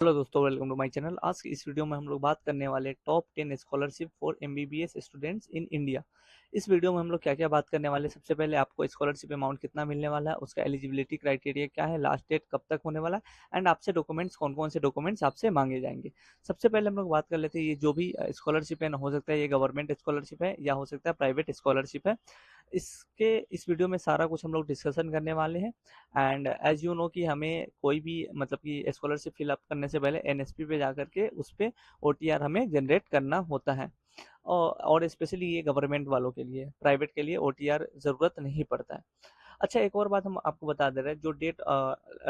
Hello दोस्तों, welcome to my channel. आज की इस वीडियो में हम लोग बात करने वाले top 10 scholarship for MBBS students in India. इस वीडियो में हम लोग क्या क्या बात करने वाले हैं। सबसे पहले आपको स्कॉलरशिप अमाउंट कितना मिलने वाला है, उसका एलिजिबिलिटी क्राइटेरिया क्या है, लास्ट डेट कब तक होने वाला है एंड आपसे डॉक्यूमेंट्स कौन कौन से डॉक्यूमेंट्स आपसे मांगे जाएंगे। सबसे पहले हम लोग बात कर लेते हैं, ये जो भी स्कॉलरशिप है ना, हो सकता है ये गवर्नमेंट स्कॉलरशिप है या हो सकता है प्राइवेट स्कॉलरशिप है। इस वीडियो में सारा कुछ हम लोग डिस्कशन करने वाले हैं। एंड एज यू नो कि हमें कोई भी मतलब कि स्कॉलरशिप फिलअप करने से पहले एनएसपी पे जा करके उस पर ओटीआर हमें जनरेट करना होता है। और स्पेशली ये गवर्नमेंट वालों के लिए, प्राइवेट के लिए ओटीआर ज़रूरत नहीं पड़ता है। अच्छा, एक और बात हम आपको बता दे रहे हैं, जो डेट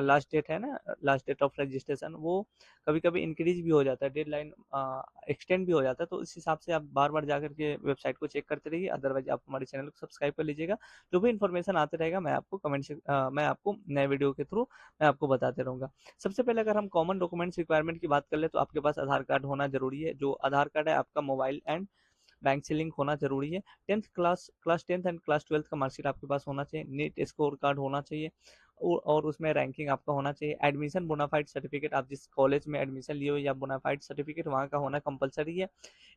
लास्ट डेट है ना, लास्ट डेट ऑफ रजिस्ट्रेशन, वो कभी कभी इंक्रीज भी हो जाता है, डेडलाइन एक्सटेंड भी हो जाता है। तो इस हिसाब से आप बार बार जाकर के वेबसाइट को चेक करते रहिए। अदरवाइज आप हमारे चैनल को सब्सक्राइब कर लीजिएगा। जो भी इन्फॉर्मेशन आते रहेगा मैं आपको नए वीडियो के थ्रू मैं आपको बताते रहूँगा। सबसे पहले अगर हम कॉमन डॉक्यूमेंट्स रिक्वायरमेंट की बात कर ले तो आपके पास आधार कार्ड होना जरूरी है। जो आधार कार्ड है आपका मोबाइल एंड बैंक से लिंक होना जरूरी है। Class tenth and class twelfth का मार्कशीट आपके पास होना चाहिए। नीट स्कोर कार्ड होना चाहिए और उसमें रैंकिंग आपका होना चाहिए। एडमिशन बोनाफाइड सर्टिफिकेट, आप जिस कॉलेज में एडमिशन लिए हो या बोनाफाइड सर्टिफिकेट वहाँ का होना कंपलसरी है।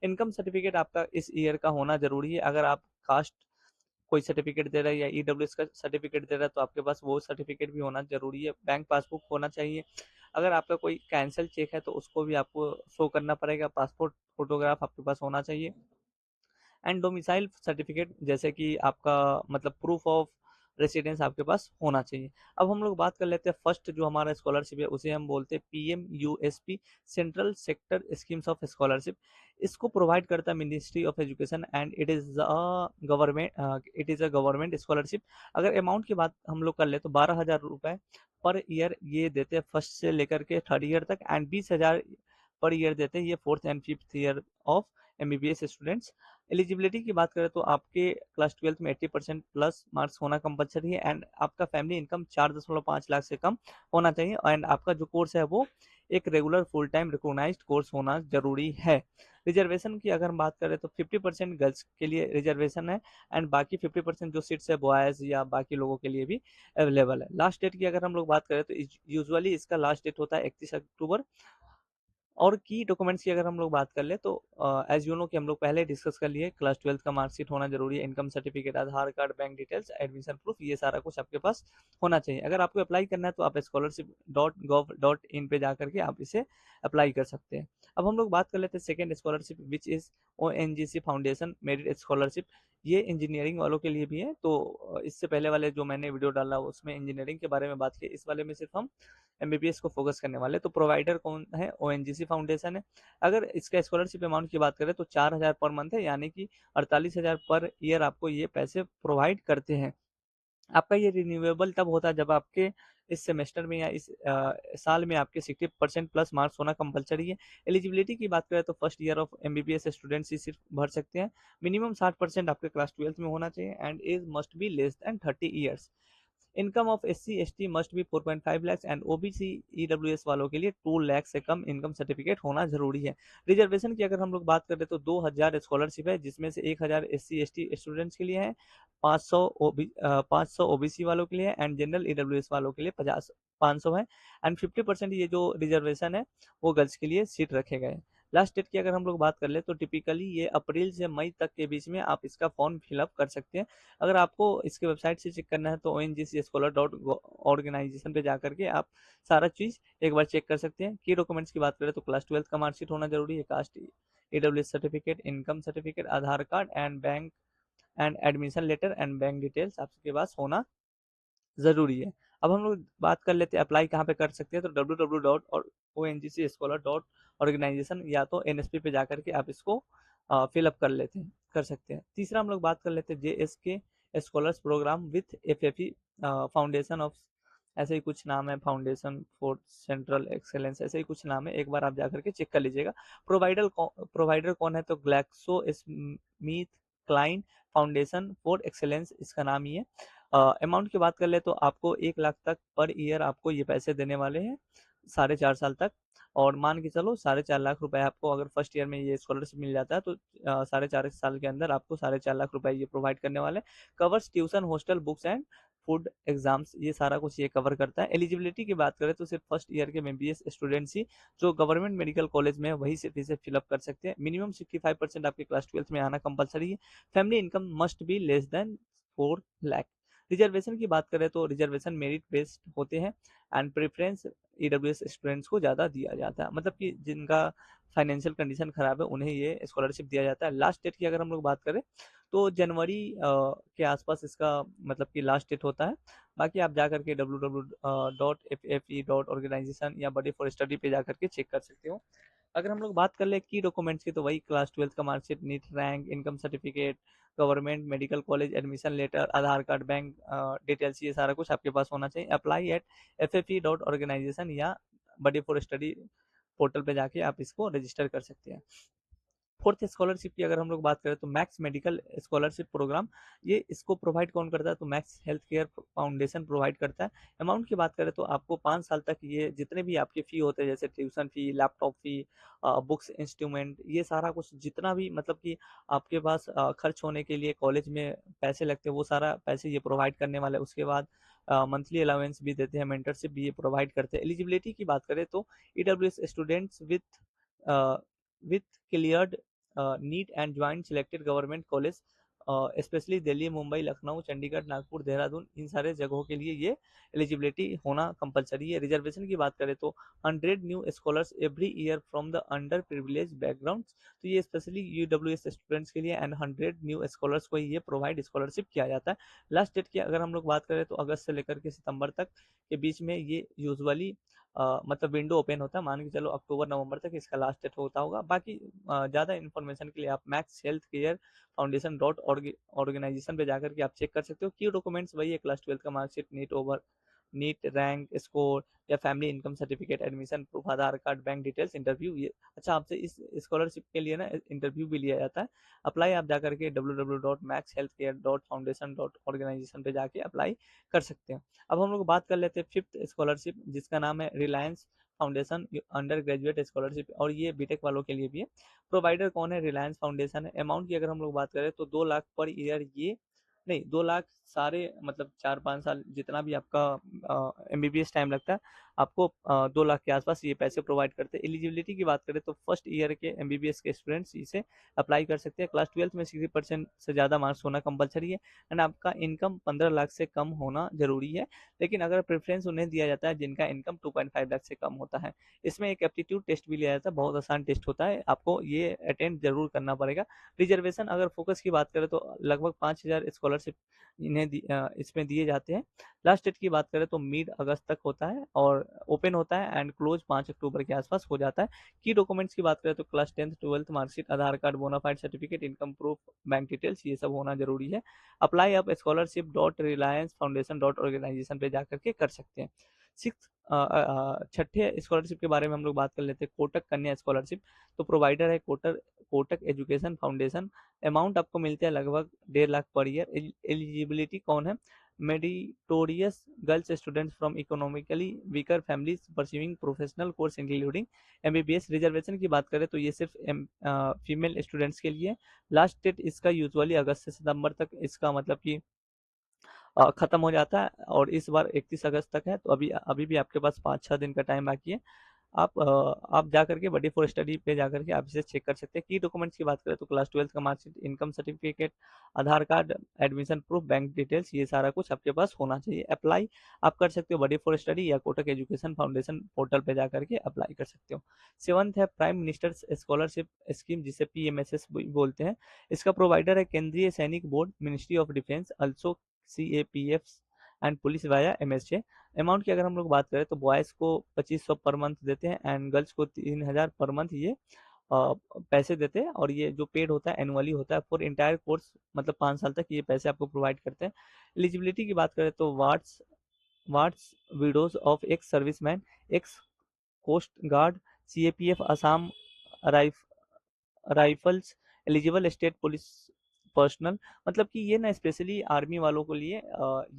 इनकम सर्टिफिकेट आपका इस ईयर का होना जरूरी है। अगर आप कास्ट कोई सर्टिफिकेट दे रहा है या ईडब्ल्यूएस का सर्टिफिकेट दे रहा है तो आपके पास वो सर्टिफिकेट भी होना जरूरी है। बैंक पासबुक होना चाहिए। अगर आपका कोई कैंसिल चेक है तो उसको भी आपको शो करना पड़ेगा। पासपोर्ट फोटोग्राफ आपके पास होना चाहिए। एंड डोमिसाइल सर्टिफिकेट, जैसे कि आपका मतलब प्रूफ ऑफ रेसिडेंस आपके पास होना चाहिए। अब हम लोग बात कर लेते हैं फर्स्ट जो हमारा स्कॉलरशिप है, उसे हम बोलते हैं PMUSP, central sector schemes of scholarship. इसको प्रोवाइड करता है ministry of education and it is a government scholarship. अगर अमाउंट की बात हम लोग कर ले तो 12,000 रुपये पर ईयर ये देते हैं फर्स्ट से लेकर के थर्ड ईयर तक, एंड 20,000 पर ईयर देते हैं ये fourth and fifth year of MBBS students. Eligibility की बात करें तो आपके क्लास ट्वेल्थ में 80% प्लस मार्क्स होना कंपलसरी है एंड आपका फैमिली इनकम 4.5 लाख से कम होना चाहिए एंड आपका जो कोर्स है वो एक regular full time recognised course होना जरूरी है। रिजर्वेशन की अगर हम बात करें तो 50% गर्ल्स के लिए रिजर्वेशन है एंड बाकी 50% जो सीट्स है बॉयज़ या बाकी लोगों के लिए भी अवेलेबल है। लास्ट डेट की अगर हम लोग बात करें तो यूजुअली इसका लास्ट डेट होता है 31 अक्टूबर। और की डॉक्यूमेंट्स की अगर हम लोग बात कर ले तो एज यू नो कि हम लोग पहले डिस्कस कर लिए, क्लास ट्वेल्थ का मार्कशीट होना जरूरी है, income certificate, Aadhaar card, bank details, admission proof, ये सारा कुछ आपके पास होना चाहिए। अगर आपको अप्लाई करना है तो आप scholarship.gov.in पे जा करके आप इसे अप्लाई कर सकते हैं। अब हम लोग बात कर लेते हैं second scholarship which is ONGC foundation merit scholarship. ये इंजीनियरिंग वालों के लिए भी है। तो इससे पहले वाले जो मैंने वीडियो डाला उसमें इंजीनियरिंग के बारे में बात की, इस वाले में सिर्फ हम एमबीबीएस को फोकस करने वाले। तो प्रोवाइडर कौन है? ओएनजीसी फाउंडेशन है। अगर इसका स्कॉलरशिप अमाउंट की बात करें तो 4,000 पर मंथ है, यानी कि 48,000 पर ईयर आपको ये पैसे प्रोवाइड करते हैं। आपका ये रिन्यूएबल तब होता है जब आपके इस सेमेस्टर में या इस साल में आपके 60% प्लस मार्क्स होना कंपलसरी है। एलिजिबिलिटी की बात करें तो first year of MBBS students ही सिर्फ भर सकते हैं। मिनिमम 60% आपके क्लास ट्वेल्थ में होना चाहिए and age must be less than 30 years. Income of SC ST must be 4.5 lakh and OBC EWS वालों के लिए 2 लाख से कम इनकम सर्टिफिकेट होना जरूरी है। रिजर्वेशन की अगर हम लोग बात करें तो 2,000 स्कॉलरशिप है, जिसमें से 1,000 SC ST स्टूडेंट्स के लिए है, 500 OBC वालों के लिए है एंड जनरल EWS वालों के लिए 500 है एंड 50% ये जो रिजर्वेशन है वो गर्ल्स के लिए सीट रखे गए हैं। लास्ट डेट की अगर हम लोग बात कर ले तो टिपिकली ये अप्रैल से मई तक के बीच में आप इसका फॉर्म फिलअप कर सकते हैं। अगर आपको इसके वेबसाइट से चेक करना है तो ONGC scholar.organization पे जा करके आप सारा चीज़ एक बार चेक कर सकते हैं। की डॉक्यूमेंट्स की बात करें तो क्लास ट्वेल्थ का मार्कशीट होना जरूरी है, caste EWS certificate, income certificate, Aadhaar card and bank and admission letter and bank details आपके पास होना ज़रूरी है। अब हम लोग बात कर लेते हैं अप्लाई कहाँ पे कर सकते हैं, तो www.ongcscholar.organization या तो NSP पे जा करके आप इसको फिलअप कर सकते हैं। तीसरा हम लोग बात कर लेते हैं JSK scholars program with FFE foundation of, ऐसे ही कुछ नाम है, फाउंडेशन फॉर सेंट्रल एक्सेलेंस, ऐसे ही कुछ नाम है, एक बार आप जा करके चेक कर लीजिएगा। प्रोवाइडर कौन है? तो Glaxo Smith Kline foundation for excellence इसका नाम ही है। अमाउंट की बात कर ले तो आपको 1 लाख तक पर ईयर आपको ये पैसे देने वाले हैं 4.5 साल तक। और मान के चलो 4.5 लाख रुपए आपको अगर फर्स्ट ईयर में ये स्कॉलरशिप मिल जाता है तो 4.5 साल के अंदर आपको 4.5 लाख रुपए ये प्रोवाइड करने वाले। Covers tuition, hostel, books and food exams, ये सारा कुछ ये कवर करता है। एलिजिबिलिटी की बात करें तो सिर्फ फर्स्ट ईयर के एमबीबीएस स्टूडेंट्स ही जो गवर्नमेंट मेडिकल कॉलेज में है वही सिर्फ इसे फिलअप कर सकते हैं। मिनिमम 65% आपके क्लास 12th में आना कंपलसरी है। Family income must be less then 4 lakh. Reservation की बात करें तो रिजर्वेशन मेरिट बेस्ड होते हैं एंड प्रेफरेंस ईडब्ल्यूएस स्टूडेंट्स को ज़्यादा दिया जाता है, मतलब कि जिनका फाइनेंशियल कंडीशन खराब है उन्हें ये स्कॉलरशिप दिया जाता है। लास्ट डेट की अगर हम लोग बात करें तो जनवरी के आसपास इसका मतलब कि लास्ट डेट होता है। बाकी आप जा करके www.ffe.organization या बडी फॉर स्टडी पे जा करके चेक कर सकते हो। अगर हम लोग बात कर ले की डॉक्यूमेंट्स की तो वही क्लास 12th का marksheet, NEET rank, income certificate, government medical college admission letter, Aadhaar card, bank details, ये सारा कुछ आपके पास होना चाहिए। अप्लाई एट FFE.organization या बडी फॉर स्टडी पोर्टल पे जाके आप इसको रजिस्टर कर सकते हैं। फोर्थ स्कॉलरशिप की अगर हम लोग बात करें तो मैक्स मेडिकल स्कॉलरशिप प्रोग्राम, ये इसको प्रोवाइड कौन करता है तो max health care foundation provide करता है। अमाउंट की बात करें तो आपको 5 साल तक ये जितने भी आपके फी होते हैं जैसे ट्यूशन फी, लैपटॉप फी, बुक्स, इंस्ट्रूमेंट, ये सारा कुछ जितना भी मतलब कि आपके पास खर्च होने के लिए कॉलेज में पैसे लगते हैं वो सारा पैसे ये प्रोवाइड करने वाला है। उसके बाद मंथली अलाउंस भी देते हैं, मेंटरशिप भी ये प्रोवाइड करते हैं। एलिजिबिलिटी की बात करें तो EWS students with cleared NEET and joint selected government college specially Delhi, Mumbai, Lucknow, Chandigarh, Nagpur, Dehradun, इन सारे जगहों के लिए ये एलिजिबिलिटी होना कंपलसरी है। रिजर्वेशन की बात करें तो 100 new scholars every year from the under privilege background, तो ये स्पेशली यूडब्ल्यूएस स्टूडेंट्स के लिए एंड 100 न्यू स्कॉलर्स को ये प्रोवाइड स्कॉलरशिप किया जाता है। लास्ट डेट की अगर हम लोग बात करें तो अगस्त से लेकर के सितंबर तक के बीच में ये यूजुअली मतलब विंडो ओपन होता है। मान के चलो अक्टूबर नवंबर तक इसका लास्ट डेट होता होगा। बाकी ज़्यादा इन्फॉर्मेशन के लिए आप Max health care foundation dot organisation पे जाकर के आप चेक कर सकते हो। की डॉक्यूमेंट्स वही है, क्लास 12th का मार्कशीट, नीट रैंक स्कोर या family income certificate, admission proof, Aadhaar card, bank details, interview. ये अच्छा, आपसे इस स्कॉलरशिप के लिए ना इंटरव्यू भी लिया जाता है। अप्लाई आप जाकर के www.maxhealthcare.foundation.organization पे जाके अप्लाई कर सकते हैं। अब हम लोग बात कर लेते हैं फिफ्थ स्कॉलरशिप जिसका नाम है Reliance foundation under graduate scholarship, और ये बीटेक वालों के लिए भी है। प्रोवाइडर कौन है, रिलायंस फाउंडेशन है। अमाउंट की अगर हम लोग बात करें तो 2 लाख पर ईयर, ये नहीं 2 लाख सारे मतलब 4-5 साल जितना भी आपका एमबीबीएस टाइम लगता है आपको 2 लाख के आसपास ये पैसे प्रोवाइड करते हैं। एलिजिबिलिटी की बात करें तो फर्स्ट ईयर के एमबीबीएस के स्टूडेंट्स इसे अप्लाई कर सकते हैं। क्लास 12th में 60% से ज़्यादा मार्क्स होना कंपलसरी है एंड आपका इनकम 15 लाख से कम होना जरूरी है। लेकिन अगर प्रेफरेंस उन्हें दिया जाता है जिनका इनकम 2.5 लाख से कम होता है। इसमें एक एप्टीट्यूड टेस्ट भी लिया जाता है, बहुत आसान टेस्ट होता है, आपको ये अटेंड जरूर करना पड़ेगा। रिजर्वेशन अगर फोकस की बात करें तो लगभग 5,000 स्कॉलरशिप इसमें दिए जाते हैं। लास्ट डेट की बात करें तो मिड अगस्त तक होता है और ओपन होता है एंड क्लोज 5 अक्टूबर के आसपास हो जाता है। की डॉक्यूमेंट्स की बात करें तो class 10th 12th marksheet, Aadhaar card, bonafide certificate, income proof, bank details, ये सब होना जरूरी है। अप्लाई आप scholarship dot Reliance foundation dot organisation पे जाकर के कर सकते हैं। सिक्स छठे स्कॉलरशिप के बारे में हम लोग बात कर लेते हैं, कोटक कन्या स्कॉलरशिप। तो प्रोवाइडर है कोटक एजुकेशन फाउंडेशन। अमाउंट आपको मिलते हैं लगभग 1.5 लाख पर ईयर। एलिजिबिलिटी कौन है, meritorious girls students from economically weaker families pursuing professional course including MBBS. Reservation की बात करें तो ये सिर्फ फीमेल स्टूडेंट्स के लिए। लास्ट डेट इसका यूजुअली अगस्त से सितंबर तक इसका मतलब कि खत्म हो जाता है और इस बार 31 अगस्त तक है, तो अभी अभी भी आपके पास 5-6 दिन का टाइम बाकी है। आप जा करके बडी फॉर स्टडी पे जा करके आप इसे चेक कर सकते हैं। की डॉक्यूमेंट्स की बात करें तो क्लास 12th का marksheet, income certificate, Aadhaar card, admission proof, bank details, ये सारा कुछ आपके पास होना चाहिए। अप्लाई आप कर सकते हो बडी फॉर स्टडी या कोटक एजुकेशन फाउंडेशन पोर्टल पे जा करके अप्लाई कर सकते हो। सेवंथ है प्राइम मिनिस्टर स्कॉलरशिप स्कीम जिसे PMSS बोलते हैं। इसका प्रोवाइडर है केंद्रीय सैनिक board, ministry of defence, also CAPF and police via MSJ। Amount की अगर हम लोग बात करें तो बॉयज़ को 2500 पर मंथ देते हैं एंड गर्ल्स को 3000 पर मंथ ये पैसे देते हैं, और ये जो पेड होता है एनुअली होता है फॉर इंटायर कोर्स, मतलब 5 साल तक ये पैसे आपको प्रोवाइड करते हैं। एलिजिबिलिटी की बात करें तो wards wards widows of ex serviceman, ex coast guard, CAPF, Assam rifles, eligible state police personnel, मतलब कि ये ना स्पेशली आर्मी वालों के लिए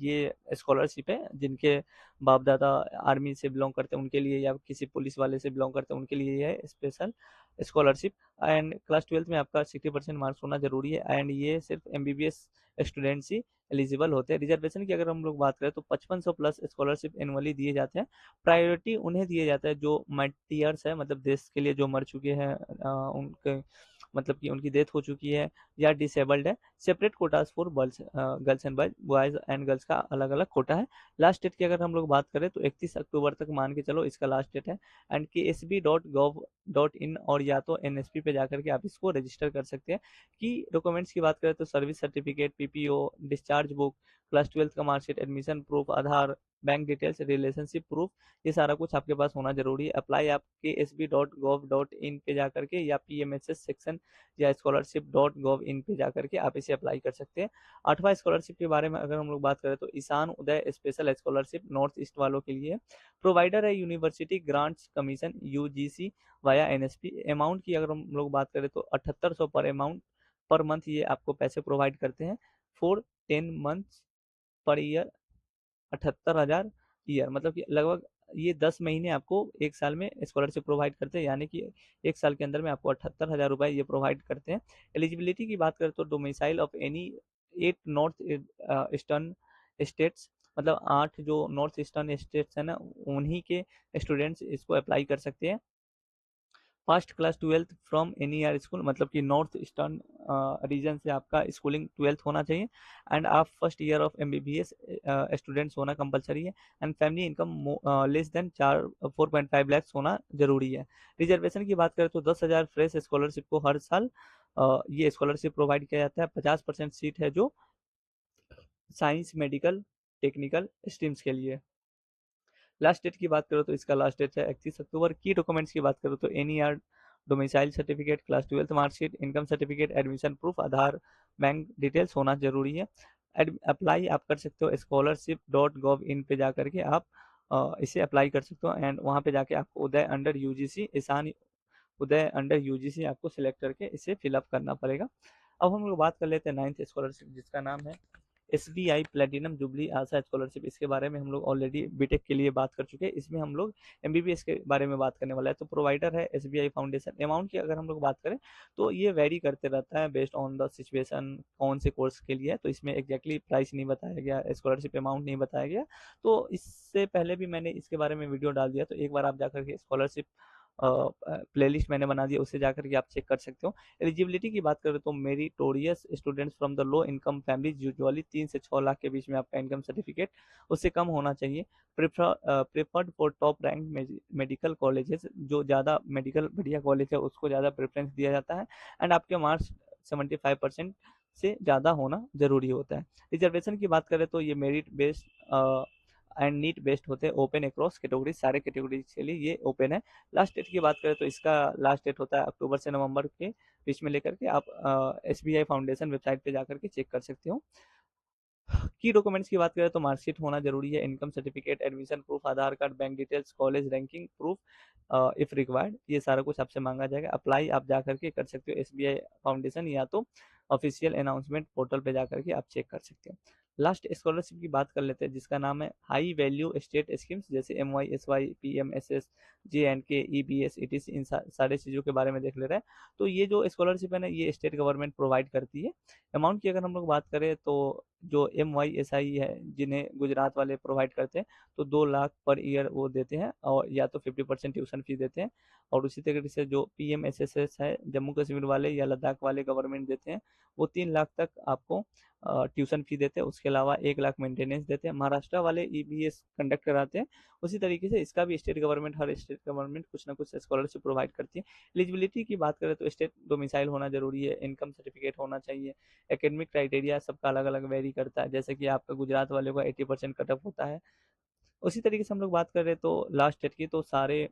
ये स्कॉलरशिप है, जिनके बाप दादा आर्मी से बिलोंग करते हैं उनके लिए, या किसी पुलिस वाले से बिलोंग करते हैं उनके लिए ये है special scholarship. And class 12th में आपका 60% मार्क्स होना जरूरी है, एंड ये सिर्फ एमबीबीएस स्टूडेंट्स ही एलिजिबल होते हैं। रिजर्वेशन की अगर हम लोग बात करें तो 5500 प्लस स्कॉलरशिप एनुअली दिए जाते हैं। प्रायोरिटी उन्हें दिए जाता है जो मार्टियर्स है, मतलब देश के लिए जो मर चुके हैं, उनके मतलब कि उनकी डेथ हो चुकी है या डिसेबल्ड है। Separate quotas for girls and boys and girls का अलग अलग कोटा है। लास्ट डेट की अगर हम लोग बात करें तो 31 अक्टूबर तक मान के चलो इसका लास्ट डेट है। एंड KSB.gov.in और या तो NSP पे जाकर के आप इसको रजिस्टर कर सकते हैं। कि डॉक्यूमेंट्स की बात करें तो service certificate, PPO, discharge book, class 12th का marksheet, admission proof, Aadhaar, bank details, relationship proof, ये सारा कुछ आपके पास होना जरूरी है। अप्लाई आप KSB.gov.in पे जाकर के या PMSS सेक्शन या scholarship.gov.in पे जाकर के आप इसे अप्लाई कर सकते हैं। 8वां स्कॉलरशिप के बारे में अगर हम लोग बात करें तो Ishan Uday special scholarship north east वालों के लिए। प्रोवाइडर है university grants commission UGC via NSP। Amount की अगर हम लोग बात करें तो 7800 पर मंथ ये आपको पैसे प्रोवाइड करते हैं for 10 months per year. 78,000 year, मतलब कि लगभग ये 10 महीने आपको एक साल में स्कॉलरशिप प्रोवाइड करते हैं, यानी कि एक साल के अंदर में आपको 78,000 रुपये ये प्रोवाइड करते हैं। एलिजिबिलिटी की बात करें तो domicile of any 8 north eastern states, मतलब 8 जो नॉर्थ ईस्टर्न स्टेट्स है ना, उन्हीं के स्टूडेंट्स इसको अप्लाई कर सकते हैं। First class 12th from any year school, मतलब कि नॉर्थ ईस्टर्न रीजन से आपका स्कूलिंग 12th होना चाहिए। एंड आप first year of MBBS students होना कंपलसरी है। And family income less than 4.5 lakhs होना जरूरी है। रिजर्वेशन की बात करें तो 10,000 फ्रेश स्कॉलरशिप को हर साल ये स्कॉलरशिप प्रोवाइड किया जाता है। 50% सीट है जो साइंस, मेडिकल, टेक्निकल स्ट्रीम्स के लिए। लास्ट डेट की बात करो तो इसका लास्ट डेट है 31 अक्टूबर। की डॉक्यूमेंट्स की बात करो तो NER, domicile certificate, class 12th marksheet, income certificate, admission proof, Aadhaar, bank details होना जरूरी है। अप्लाई आप कर सकते हो scholarship.gov.in पे जा करके आप इसे अप्लाई कर सकते हो। एंड वहाँ पे जाके आपको उदय under UGC, Ishan Uday under UGC आपको सिलेक्ट करके इसे फिलअप करना पड़ेगा। अब हम लोग बात कर लेते हैं 9th स्कॉलरशिप, जिसका नाम है SBI प्लेटिनम जुबली आशा स्कॉलरशिप। इसके बारे में हम लोग ऑलरेडी बीटेक के लिए बात कर चुके हैं, इसमें हम लोग MBBS के बारे में बात करने वाला है। तो प्रोवाइडर है SBI फाउंडेशन। अमाउंट की अगर हम लोग बात करें तो ये वेरी करते रहता है बेस्ड ऑन द सिचुएशन, कौन से कोर्स के लिए है, तो इसमें एग्जैक्टली प्राइस नहीं बताया गया, स्कॉलरशिप अमाउंट नहीं बताया गया। तो इससे पहले भी मैंने इसके बारे में वीडियो डाल दिया, तो एक बार आप जाकर के स्कॉलरशिप प्लेलिस्ट मैंने बना दिया, उससे जाकर के आप चेक कर सकते हो। एलिजिबिलिटी की बात करें तो meritorious students from the low income family, usually 3 से 6 लाख के बीच में आपका इनकम सर्टिफिकेट उससे कम होना चाहिए। Preferred for top rank medical colleges, जो ज़्यादा मेडिकल बढ़िया कॉलेज है उसको ज़्यादा प्रेफरेंस दिया जाता है। एंड आपके मार्क्स 75% से ज़्यादा होना जरूरी होता है। रिजर्वेशन की बात करें तो ये merit based and NEET based होते हैं, ओपन अक्रॉस कैटेगरीज, सारे कैटेगरीज के लिए ये ओपन है। लास्ट डेट की बात करें तो इसका लास्ट डेट होता है अक्टूबर से नवंबर के बीच में लेकर के आप SBI फाउंडेशन वेबसाइट पे जाकर के चेक कर सकते हो। की डॉक्यूमेंट्स की बात करें तो मार्कशीट होना जरूरी है, income certificate, admission proof, Aadhaar card, bank details, college ranking proof if required, ये सारा कुछ आपसे मांगा जाएगा। अप्लाई आप जाकर के कर सकते हो SBI फाउंडेशन या तो ऑफिशियल अनाउंसमेंट पोर्टल पे जाकर के आप चेक कर सकते हो। लास्ट स्कॉलरशिप की बात कर लेते हैं, जिसका नाम है हाई वैल्यू स्टेट स्कीम्स, जैसे MY, SY, PMSS, JNK, EBS, ETC, इन सारे चीज़ों के बारे में देख ले रहे हैं। तो ये जो स्कॉलरशिप है ना, ये स्टेट गवर्नमेंट प्रोवाइड करती है। अमाउंट की अगर हम लोग बात करें तो जो MY, SI है, जिन्हें गुजरात वाले प्रोवाइड करते हैं, तो 2 लाख पर ईयर वो देते हैं, और या तो 50% ट्यूशन फीस देते हैं। और उसी तरीके से जो PMSSS है, जम्मू कश्मीर वाले या लद्दाख वाले गवर्नमेंट देते हैं, वो 3 लाख तक आपको ट्यूशन फी देते हैं। उसके अलावा 1 लाख मेंटेनेंस देते हैं। महाराष्ट्र वाले EBS कंडक्ट कराते हैं। उसी तरीके से इसका भी स्टेट गवर्नमेंट, हर स्टेट गवर्नमेंट कुछ ना कुछ स्कॉलरशिप प्रोवाइड करती है। एलिजिबिलिटी की बात करें तो स्टेट डोमिसाइल होना जरूरी है, इनकम सर्टिफिकेट होना चाहिए। एकेडमिक क्राइटेरिया सबका अलग अलग वेरी करता है, जैसे कि आपका गुजरात वाले का 80% कटअप होता है। उसी तरीके से हम लोग बात करें तो लास्ट डेट की, तो सारे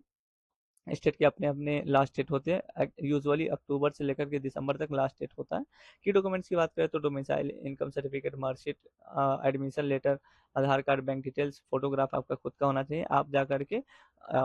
स्टेट के अपने अपने लास्ट डेट होते हैं, यूजुअली अक्टूबर से लेकर के दिसंबर तक लास्ट डेट होता है। की डॉक्यूमेंट्स की बात करें तो domicile, income certificate, marksheet, admission letter, Aadhaar card, bank details, photograph आपका खुद का होना चाहिए। आप जा करके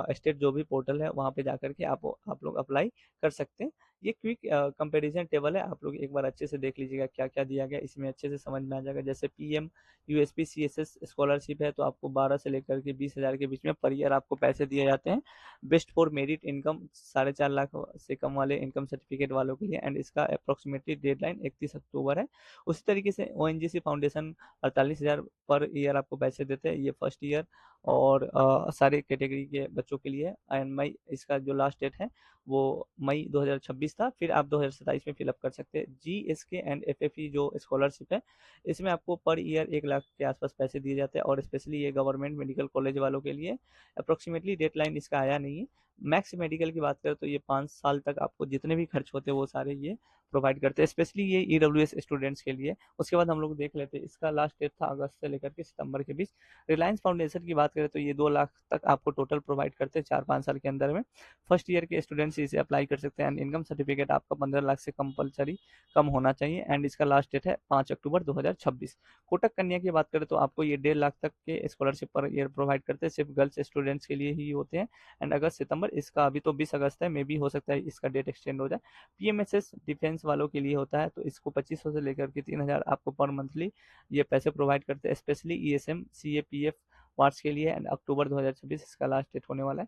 स्टेट जो भी पोर्टल है वहाँ पे जा करके आप लोग अप्लाई कर सकते हैं। ये क्विक कंपैरिजन टेबल है, आप लोग एक बार अच्छे से देख लीजिएगा क्या क्या दिया गया, इसमें अच्छे से समझ में आ जाएगा। जैसे पीएम यूएसपी सीएसएस स्कॉलरशिप है तो आपको 12 से लेकर के 20,000 के बीच में पर ईयर आपको पैसे दिए जाते हैं। Best for merit income 4.5 lakh से कम वाले इनकम सर्टिफिकेट वालों के लिए, एंड इसका अप्रोक्सीमेटली डेडलाइन 31 अक्टूबर है। उसी तरीके से ओएनजीसी फाउंडेशन 48,000 पर ईयर आपको पैसे देते हैं, ये फर्स्ट ईयर और सारे कैटेगरी के बच्चों के लिए। एंड मई, इसका जो लास्ट डेट है वो मई 2026 था, फिर आप 2027 में फिलअप कर सकते हैं। जीएसके एंड एफएफई जो स्कॉलरशिप है इसमें आपको पर ईयर 1 लाख के आसपास पैसे दिए जाते हैं, और स्पेशली ये गवर्नमेंट मेडिकल कॉलेज वालों के लिए। अप्रोक्सीमेटली डेडलाइन इसका आया नहीं है। मैक्स मेडिकल की बात करें तो ये 5 साल तक आपको जितने भी खर्च होते हैं वो सारे ये प्रोवाइड करते हैं, स्पेशली ये ईडब्ल्यूएस स्टूडेंट्स के लिए। उसके बाद हम लोग देख लेते हैं, इसका लास्ट डेट था अगस्त से लेकर के सितंबर के बीच। रिलायंस फाउंडेशन की बात करें तो ये 2 लाख तक आपको टोटल प्रोवाइड करते हैं 4-5 साल के अंदर में। फर्स्ट ईयर के स्टूडेंट्स इसे अप्लाई कर सकते हैं, एंड इनकम सर्टिफिकेट आपका 15 लाख से कंपलसरी कम होना चाहिए, एंड इसका लास्ट डेट है 5 अक्टूबर 2026। कोटक कन्या की बात करें तो आपको ये 1.5 लाख तक के स्कॉलरशिप पर ईयर प्रोवाइड करते हैं, सिर्फ गर्ल्स स्टूडेंट्स के लिए ही होते हैं। एंड अगस्त सितंबर, इसका अभी तो 20 अगस्त है, मे भी हो सकता है इसका डेट एक्सटेंड हो जाए। पीएमएसएस डिफेंस वालों के लिए होता है, तो इसको 2500 से लेकर के 3,000 आपको पर मंथली ये पैसे प्रोवाइड करते हैं, स्पेशली ईएसएम सीएपीएफ वार्ड्स के लिए। एंड अक्टूबर 2026 इसका लास्ट डेट होने वाला है।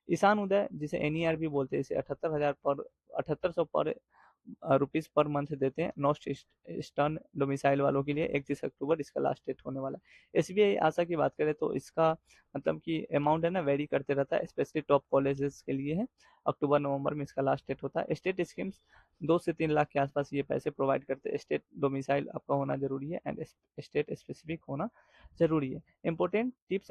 ईशान उदय, जिसे एनईआर भी बोलते हैं, इसे 78,000 पर रुपीज पर मंथ देते हैं नॉर्थ ईस्टर्न डोमिसाइल वालों के लिए। 31 अक्टूबर इसका लास्ट डेट होने वाला है। एसबीआई आशा की बात करें तो इसका मतलब कि अमाउंट है ना वेरी करते रहता है, स्पेशली टॉप कॉलेजेस के लिए है। अक्टूबर नवंबर में इसका लास्ट डेट होता है। स्टेट स्कीम्स 2 से 3 लाख के आसपास ये पैसे प्रोवाइड करते हैं। स्टेट डोमिसाइल आपका होना जरूरी है, एंड स्टेट स्पेसिफिक होना जरूरी है। इंपॉर्टेंट टिप्स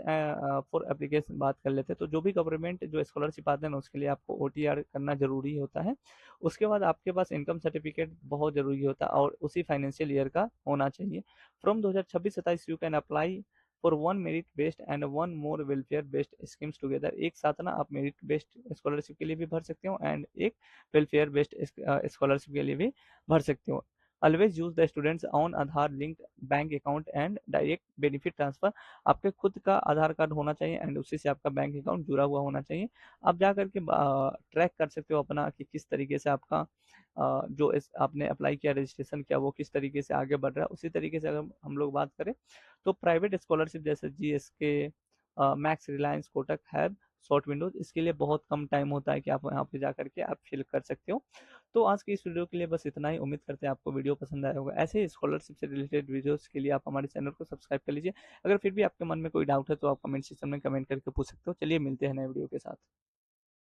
फॉर एप्लीकेशन बात कर लेते हैं, तो जो भी गवर्नमेंट जो स्कॉलरशिप आते हैं ना उसके लिए आपको ओटीआर करना जरूरी होता है। उसके बाद आपके पास इनकम सर्टिफिकेट बहुत जरूरी होता है और उसी फाइनेंशियल ईयर का होना चाहिए। From 2026-27 you can apply for one merit based and one more welfare based schemes together. एक साथ ना आप मेरिट बेस्ड स्कॉलरशिप के लिए भी भर सकते हो, एंड एक वेलफेयर बेस्ड स्कॉलरशिप के लिए भी भर सकते हो। Always use the students on Aadhaar linked bank account and direct benefit transfer. आपके खुद का आधार कार्ड होना चाहिए, एंड उसी से आपका बैंक अकाउंट जुड़ा हुआ होना चाहिए। आप जा करके ट्रैक कर सकते हो अपना कि किस तरीके से आपका जो आपने अप्लाई किया, रजिस्ट्रेशन किया, वो किस तरीके से आगे बढ़ रहा है। उसी तरीके से अगर हम लोग बात करें तो प्राइवेट स्कॉलरशिप जैसे जीएसके, मैक्स, रिलायंस, कोटक है शॉर्ट विंडोज, इसके लिए बहुत कम टाइम होता है कि आप यहाँ पे जा करके आप फिल कर सकते हो। तो आज की इस वीडियो के लिए बस इतना ही। उम्मीद करते हैं आपको वीडियो पसंद आया होगा। ऐसे ही स्कॉलरशिप से रिलेटेड वीडियोस के लिए आप हमारे चैनल को सब्सक्राइब कर लीजिए। अगर फिर भी आपके मन में कोई डाउट है तो आप कमेंट सेक्शन में कमेंट करके पूछ सकते हो। चलिए मिलते हैं नए वीडियो के साथ।